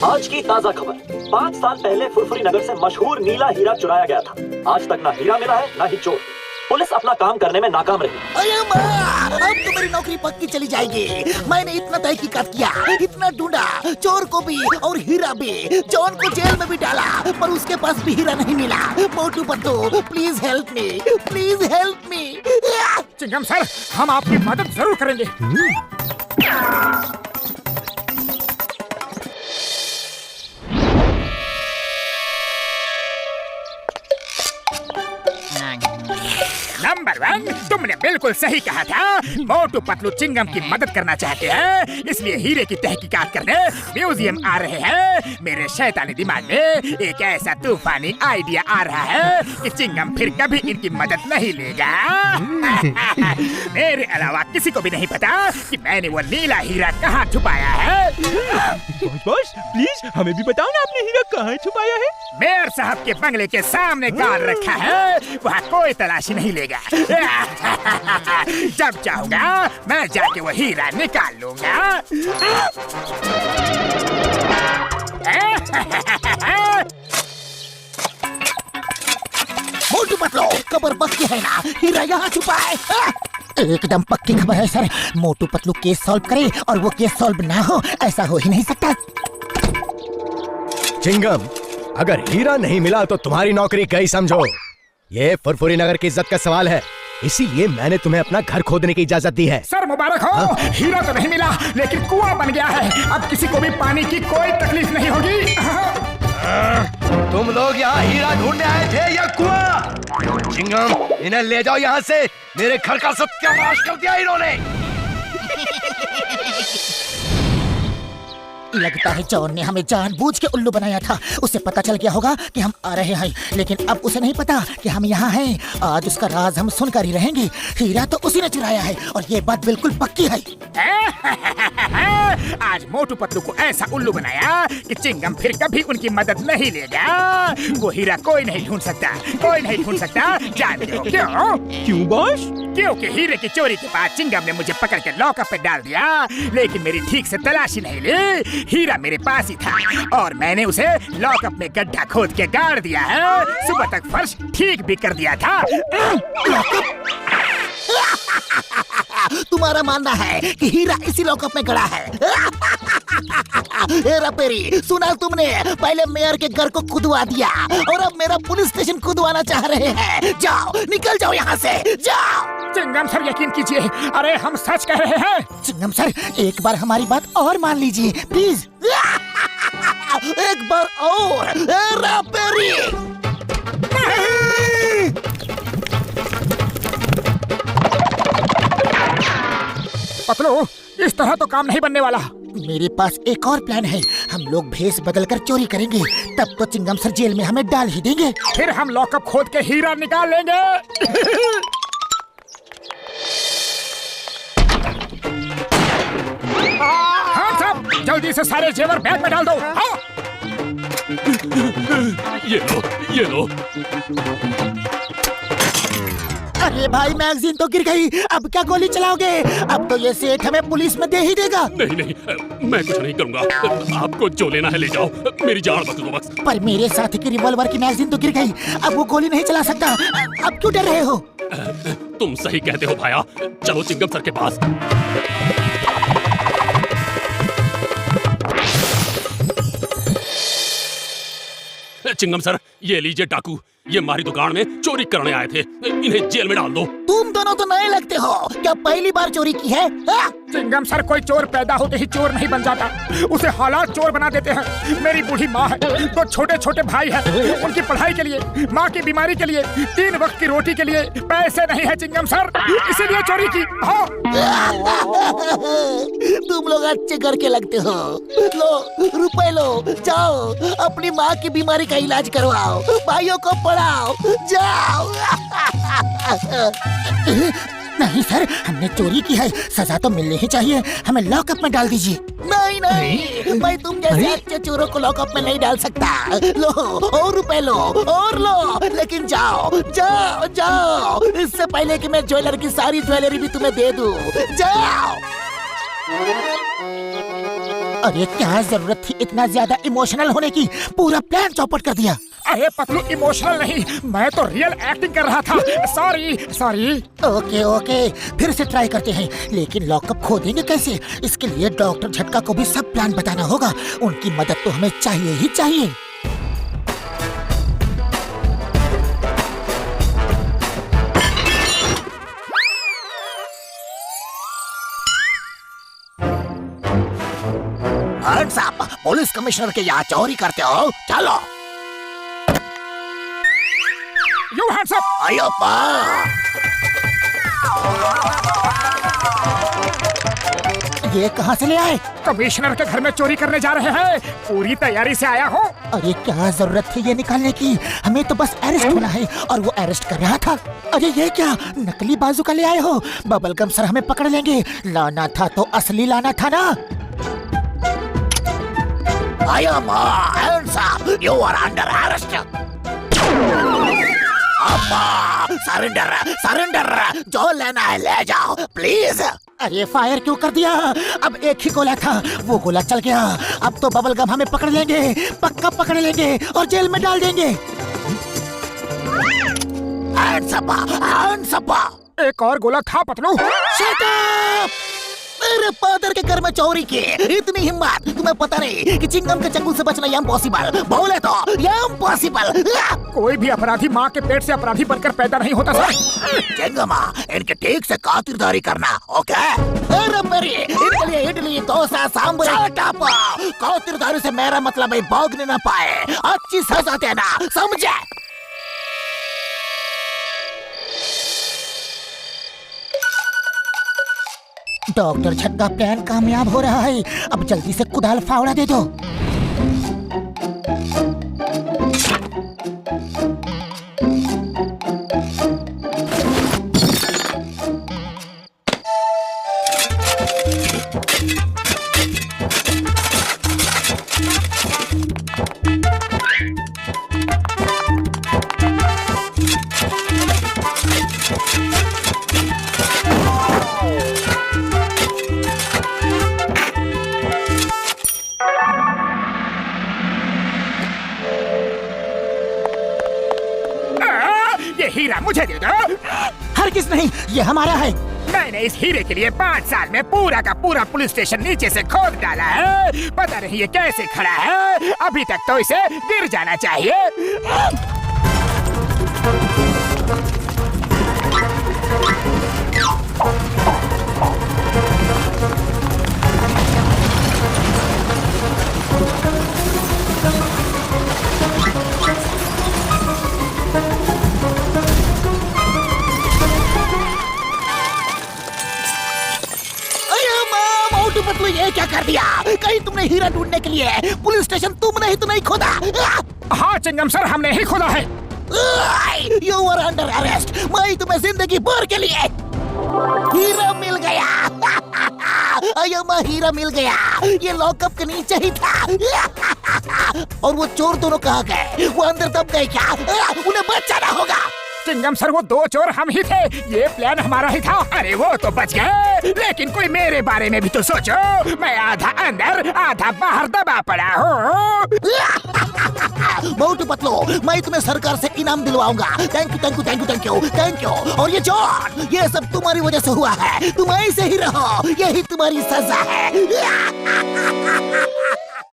आज की ताजा खबर। 5 साल पहले फुरफुरी नगर से मशहूर नीला हीरा चुराया गया था। आज तक ना हीरा मिला है ना ही चोर। पुलिस अपना काम करने में नाकाम रही। अरे माँ, अब तो मेरी नौकरी पक्की चली जाएगी। मैंने इतना तहकीकात किया, इतना ढूंढा, चोर को भी और हीरा भी। जॉन को जेल में भी डाला, पर उसके पास भी हीरा नहीं मिला। Motu Patlu, please help me, please help me. Chingum sir, हम आपकी मदद जरूर करेंगे। नंबर 1, तुमने बिल्कुल सही कहा था। मोटू पतलू चिंगम की मदद करना चाहते हैं, इसलिए हीरे की तहकीकात करने म्यूजियम आ रहे हैं। मेरे शैतानी दिमाग में एक ऐसा तूफानी आइडिया आ रहा है कि चिंगम फिर कभी इनकी मदद नहीं लेगा। मेरे अलावा किसी को भी नहीं पता कि मैंने वो नीला हीरा कहाँ छुपाया है। बॉस प्लीज हमें भी बताओ ना, आपने हीरा कहाँ छुपाया है? मेयर साहब के बंगले के सामने गाड़ रखा है, वहाँ कोई तलाशी नहीं लेगा। जब चाहूंगा मैं जाके वो हीरा निकाल लूंगा। मोटू पतलू, खबर पक्की है ना? हीरा यहाँ छुपा है। एकदम पक्की खबर है sir. Motu Patlu case solve करे और वो केस सॉल्व ना हो, ऐसा हो ही नहीं सकता। चिंगम, अगर हीरा नहीं मिला तो तुम्हारी नौकरी गई समझो। ये फुरफुरी नगर की इज्जत का सवाल है, इसीलिए मैंने तुम्हें अपना घर खोदने की इजाजत दी है। सर मुबारक हो। हाँ? हीरा तो नहीं मिला, लेकिन कुआं बन गया है। अब किसी को भी पानी की कोई तकलीफ नहीं होगी। तुम लोग यहाँ हीरा ढूंढने आए थे या कुआं? चिंगम, इन्हें ले जाओ यहाँ से। मेरे घर का सत्यानाश कर दिया इन्होंने। लगता है जॉन ने हमें जानबूझ के उल्लू बनाया था। उसे पता चल गया होगा कि हम आ रहे हैं, लेकिन अब उसे नहीं पता कि हम यहाँ हैं। आज उसका राज हम सुनकर ही रहेंगे। हीरा तो उसी ने चुराया है और ये बात बिल्कुल पक्की है। आज मोटू पतलू को ऐसा उल्लू बनाया कि चिंगम फिर कभी उनकी मदद नहीं लेगा। वो हीरा कोई नहीं ढूंढ सकता, कोई नहीं ढूंढ सकता। जानते हो क्यों? क्यों बॉस? क्योंकि हीरे की चोरी के बाद चिंगम ने मुझे पकड़ के लॉकअप पे डाल दिया, लेकिन मेरी ठीक से तलाशी नहीं ली। हीरा मेरे पास ही था और मैंने उसे लॉकअप में गड्ढा खोद के गाड़ दिया है। सुबह तक फर्श ठीक भी कर दिया था। तुम्हारा मानना है कि हीरा इसी लॉकअप में गड़ा है? हेरा पेरी, सुना तुमने? पहले मेयर के घर को खुदवा दिया और अब मेरा पुलिस स्टेशन खुदवाना चाह रहे हैं। जाओ, निकल जाओ यहाँ से, जाओ। चिंगम सर, यकीन कीजिए, अरे हम सच कह रहे हैं। चिंगम सर, एक बार हमारी बात और मान लीजिए प्लीज। एक बार और। हेरा पेरी, पतलू, इस तरह तो काम नहीं बनने वाला। मेरे पास एक और प्लान है। हम लोग भेस बदलकर चोरी करेंगे, तब तो चिंगम सर जेल में हमें डाल ही देंगे। फिर हम लॉकअप खोद के हीरा निकाल लेंगे। हाँ साहब, जल्दी से सारे जेवर बैग में डाल दो। हाँ? ये लो। अरे भाई, मैगजीन तो गिर गई। अब क्या गोली चलाओगे? अब तो ये सेठ हमें पुलिस में दे ही देगा। नहीं, मैं कुछ नहीं करूँगा। आपको जो लेना है ले जाओ, मेरी जान बख्श दो बस। पर मेरे साथी की रिवॉल्वर की मैगजीन तो गिर गई, अब वो गोली नहीं चला सकता। अब क्यों डर रहे हो? तुम सही कहते हो भाया, चलो चिंगम सर के पास। चिंगम सर, ये लीजिए डाकू। ये हमारी दुकान में चोरी करने आए थे, इन्हें जेल में डाल दो। तुम दोनों तो नए लगते हो, क्या पहली बार चोरी की है? चिंगम सर, कोई चोर पैदा होते ही चोर नहीं बन जाता, उसे हालात चोर बना देते हैं। मेरी बूढ़ी माँ है, 2 छोटे छोटे भाई हैं, उनकी पढ़ाई के लिए, माँ की बीमारी के लिए, 3 वक्त की रोटी के लिए पैसे नहीं है चिंगम सर, इसीलिए चोरी की। हाँ। तुम लोग अच्छे घर के लगते हो। लो, रुपए लो, जाओ अपनी माँ की बीमारी का इलाज करवाओ, भाइयों को पढ़ाओ, जाओ। नहीं सर, हमने चोरी की है, सजा तो मिलनी ही चाहिए। हमें लॉकअप में डाल दीजिए। नहीं, मैं तुम जैसे अच्छे चोरों को लॉकअप में नहीं डाल सकता। लो, और रुपए लो, और लो, लेकिन जाओ जाओ जाओ, इससे पहले कि मैं ज्वेलर की सारी ज्वेलरी भी तुम्हें दे दूं। जाओ। अरे क्या जरूरत थी इतना ज्यादा इमोशनल होने की? पूरा प्लान चौपट कर दिया। अरे पतलू, इमोशनल नहीं, मैं तो रियल एक्टिंग कर रहा था। Sorry sorry. ओके ओके, फिर से ट्राई करते हैं, लेकिन लॉकअप खोदेंगे कैसे? इसके लिए डॉक्टर झटका को भी सब प्लान बताना होगा। उनकी मदद तो हमें चाहिए ही चाहिए। साहब, पुलिस कमिश्नर के यहाँ चोरी करते हो? चलो। You hands up. आयो पा। ये कहाँ से ले आए? कमिश्नर के घर में चोरी करने जा रहे हैं, पूरी तैयारी से आया हूँ। अरे क्या जरूरत थी ये निकालने की? हमें तो बस अरेस्ट होना है और वो अरेस्ट कर रहा था। अरे ये क्या नकली बाजूका ले आए हो? बबलगम सर हमें पकड़ लेंगे। लाना था तो असली लाना था ना। I am hands up. You are under arrest. Surrender surrender, जो लेना है ले जाओ प्लीज। अरे फायर क्यों कर दिया? अब एक ही गोला था, वो गोला चल गया। अब तो बबलगम हमें पकड़ लेंगे, पक्का पकड़ लेंगे और जेल में डाल देंगे। Hands up, hands up. एक और गोला था पतलू। Shut up! मेरे फादर के घर में चोरी की इतनी हिम्मत, तुम्हें पता नहीं कि चिंगम के चंगुल से बचना इम्पॉसिबल? बोले तो इम्पॉसिबल। कोई भी अपराधी माँ के पेट से अपराधी बनकर पैदा नहीं होता सर। चिंगमा, इनके ठीक से खातिरदारी करना, ओके? अरे मेरी इनके लिए इडली डोसा सांभर खातिरदारी से मेरा मतलब है भोगने न पाए, अच्छी सजा देना, समझे? डॉक्टर झटका प्लान कामयाब हो रहा है। अब जल्दी से कुदाल फावड़ा दे दो। हीरा मुझे दे दो। हरगिज़ नहीं, ये हमारा है। मैंने इस हीरे के लिए 5 साल में पूरा का पूरा पुलिस स्टेशन नीचे से खोद डाला है। पता नहीं ये कैसे खड़ा है, अभी तक तो इसे गिर जाना चाहिए। पतलू, ये क्या कर दिया? कहीं तुमने हीरा ढूंढने के लिए पुलिस स्टेशन तुमने ही तो नहीं खोदा? हाँ चिंगम सर, हमने ही खोदा है। You are under arrest. मैं तुम्हें जिंदगी भर के लिए हीरा मिल गया। अय्या, हीरा मिल गया। ये लॉकअप के नीचे ही था। और वो चोर दोनों कहाँ गए? वो अंदर दब गए क्या? उन्हें बचाना होगा। चिंगम सर, वो 2 चोर हम ही थे, ये प्लान हमारा ही था। अरे वो तो बच गए, लेकिन कोई मेरे बारे में भी तो सोचो। मैं आधा अंदर आधा बाहर दबा पड़ा हूँ। मोटू पतलू, मैं तुम्हें सरकार से इनाम दिलवाऊंगा। Thank you thank you thank you thank you thank you. और ये जॉन, ये सब तुम्हारी वजह से हुआ है। तुम ऐसे ही रहो, यही तुम्हारी सजा है।